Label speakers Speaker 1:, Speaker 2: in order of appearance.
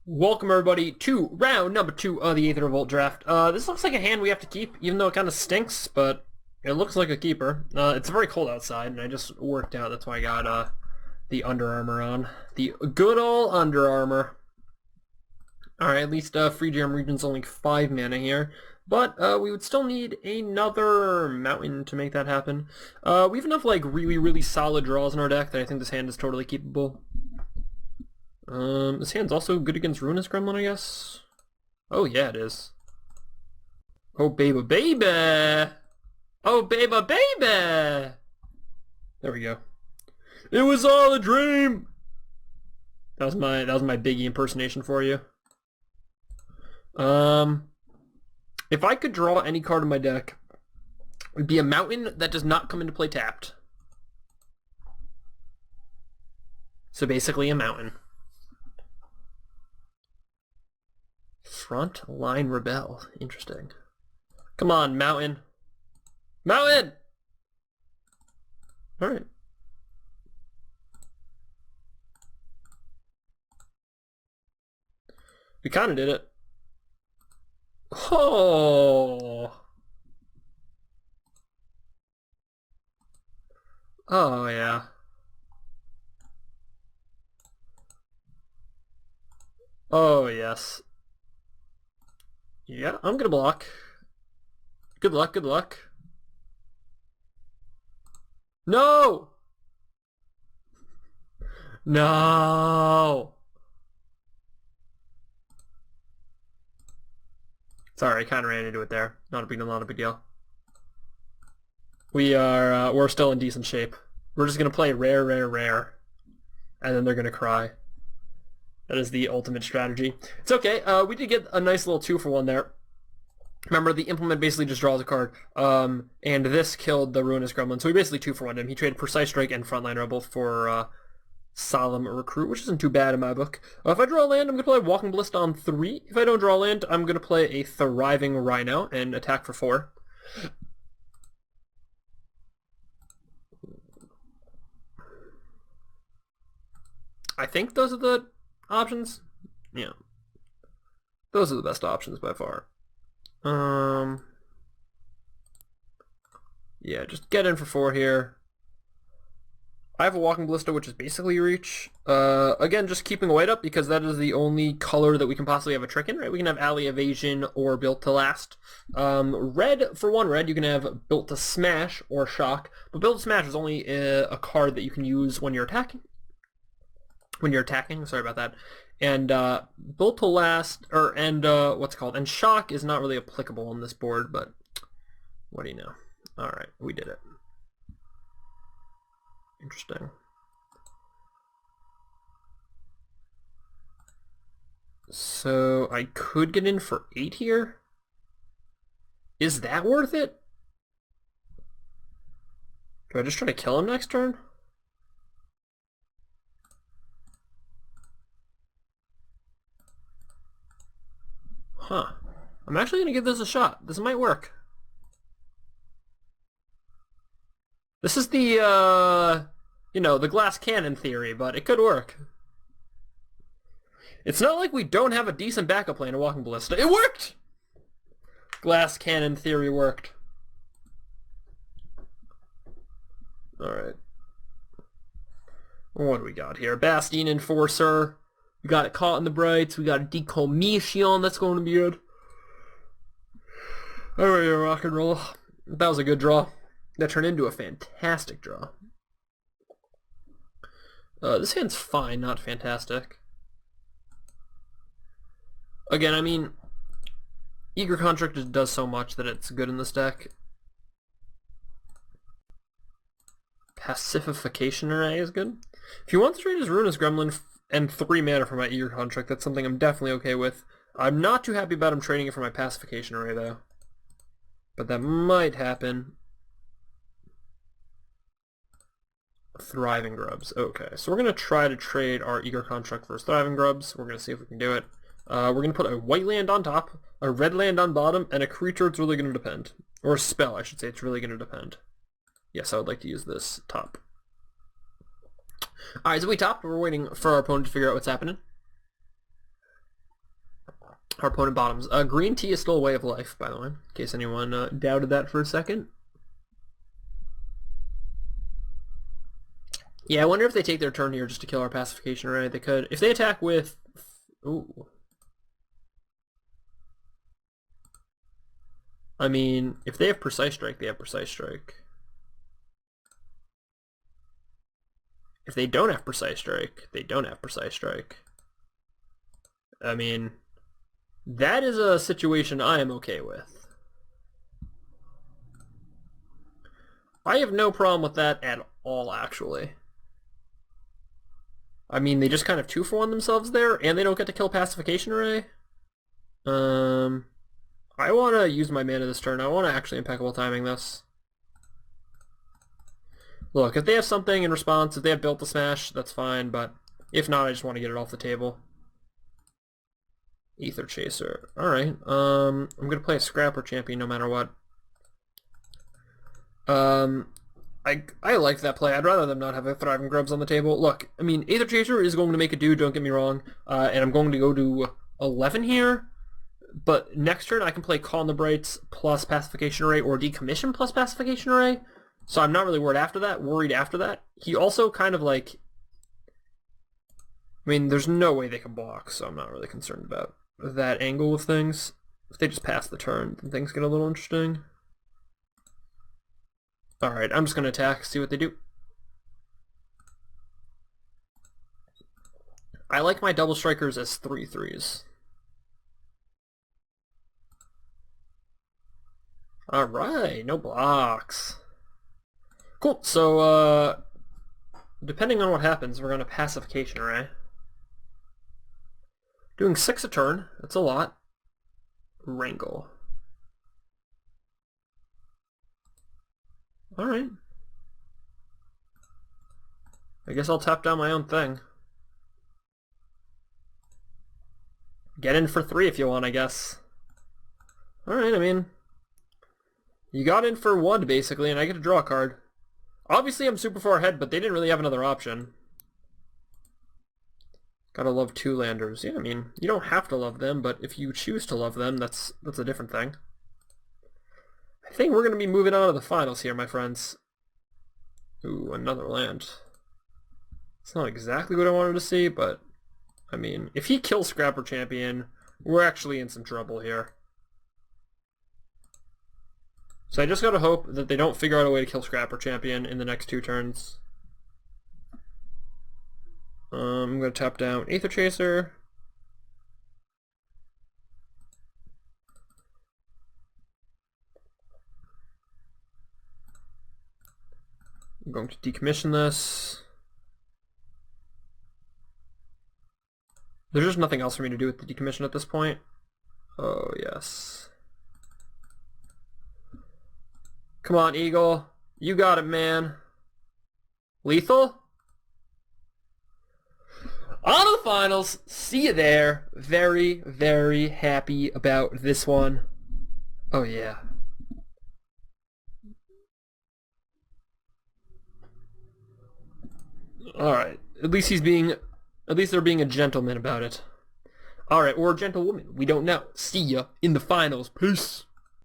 Speaker 1: Welcome everybody to round number 2 of the Aether Revolt draft. This looks like a hand we have to keep, even though it kind of stinks, but it looks like a keeper. It's very cold outside, and I just worked out. That's why I got the Under Armour on. The good old Under Armour. Alright, at least Free Jam Region's only 5 mana here, but we would still need another mountain to make that happen. We have enough like really solid draws in our deck that I think this hand is totally keepable. This hand's also good against Ruinous Gremlin, I guess? Oh yeah, it is. Oh baby baby! Oh baby baby! There we go. It was all a dream! That was my Biggie impersonation for you. If I could draw any card in my deck, it would be a mountain that does not come into play tapped. So basically a mountain. Frontline Rebel. Interesting. Come on, Mountain. Mountain! Alright. We kinda did it. Oh! Oh, yeah. Oh, yes. Yeah, I'm gonna block. Good luck, good luck. No! No! Sorry, I kinda ran into it there. Not a big deal. We're still in decent shape. We're just gonna play rare, and then they're gonna cry. That is the ultimate strategy. It's okay. We did get a nice little 2-for-1 there. Remember, the implement basically just draws a card, and this killed the Ruinous Gremlin, so we basically 2-for-1'd him. He traded Precise Strike and Frontline Rebel for Solemn Recruit, which isn't too bad in my book. If I draw a land, I'm going to play Walking Ballista on 3. If I don't draw a land, I'm going to play a Thriving Rhino and attack for 4. I think those are the options. Yeah. Those are the best options by far. Yeah, just get in for 4 here. I have a Walking Ballista, which is basically reach. Again, just keeping a white up because that is the only color that we can possibly have a trick in, right? We can have Alley Evasion or Built to Last. Red, for 1 red, you can have Built to Smash or Shock, but Built to Smash is only a card that you can use when you're attacking. Sorry about that. And Built to Last, and Shock is not really applicable on this board, but what do you know? Alright, we did it. Interesting. So I could get in for 8 here? Is that worth it? Do I just try to kill him next turn? Huh. I'm actually going to give this a shot. This might work. This is the, the glass cannon theory, but it could work. It's not like we don't have a decent backup plan to Walking Ballista. It worked! Glass cannon theory worked. Alright. What do we got here? Bastion Enforcer. We got it Caught in the Brights. We got a Decommission. That's going to be good. Alright, rock and roll. That was a good draw. That turned into a fantastic draw. This hand's fine, not fantastic. Again, I mean, Eager Contract just does so much that it's good in this deck. Pacification Array is good. If you want to trade his Ruinous Gremlin and 3 mana for my Eager Contract, that's something I'm definitely okay with. I'm not too happy about him trading it for my Pacification Array, though. But that might happen. Thriving Grubs. Okay, so we're going to try to trade our Eager Contract for his Thriving Grubs. We're going to see if we can do it. We're going to put a white land on top, a red land on bottom, and a creature it's really going to depend. Or a spell, I should say. It's really going to depend. Yes, I would like to use this top. Alright, so we topped. We're waiting for our opponent to figure out what's happening. Our opponent bottoms. Green tea is still a way of life, by the way, in case anyone doubted that for a second. Yeah, I wonder if they take their turn here just to kill our pacification array. They could. If they attack with... Ooh. I mean, if they have Precise Strike, they have Precise Strike. If they don't have Precise Strike, they don't have Precise Strike. I mean, that is a situation I am okay with. I have no problem with that at all, actually. I mean, they just kind of 2-for-1 themselves there, and they don't get to kill Pacification Array. I want to use my mana this turn. I want to actually impeccable timing this. Look, if they have something in response, if they have Built to Smash, that's fine, but if not, I just want to get it off the table. Aether Chaser. Alright, I'm going to play a Scrapper Champion no matter what. I like that play. I'd rather them not have a Thriving Grubs on the table. Look, I mean, Aether Chaser is going to make a do, don't get me wrong, and I'm going to go to 11 here, but next turn I can play Calm the Brights plus Pacification Array or Decommission plus Pacification Array, so I'm not really worried after that. He also kind of like... I mean, there's no way they can block, so I'm not really concerned about that angle of things. If they just pass the turn, then things get a little interesting. Alright, I'm just going to attack, see what they do. I like my double strikers as 3/3s. Alright, no blocks. Cool, so, depending on what happens, we're going to Pacification Array. Doing 6 a turn, that's a lot. Wrangle. Alright. I guess I'll tap down my own thing. Get in for 3 if you want, I guess. Alright, I mean... You got in for 1, basically, and I get to draw a card. Obviously, I'm super far ahead, but they didn't really have another option. Gotta love 2-landers. Yeah, I mean, you don't have to love them, but if you choose to love them, that's a different thing. I think we're going to be moving on to the finals here, my friends. Ooh, another land. It's not exactly what I wanted to see, but... I mean, if he kills Scrapper Champion, we're actually in some trouble here. So I just gotta hope that they don't figure out a way to kill Scrapper Champion in the next 2 turns. I'm gonna tap down Aether Chaser. I'm going to decommission this. There's just nothing else for me to do with the decommission at this point. Oh, yes. Come on, Eagle. You got it, man. Lethal? On to the finals. See you there. Very, very happy about this one. Oh, yeah. Alright. At least they're being a gentleman about it. Alright, or a gentlewoman. We don't know. See ya in the finals. Peace.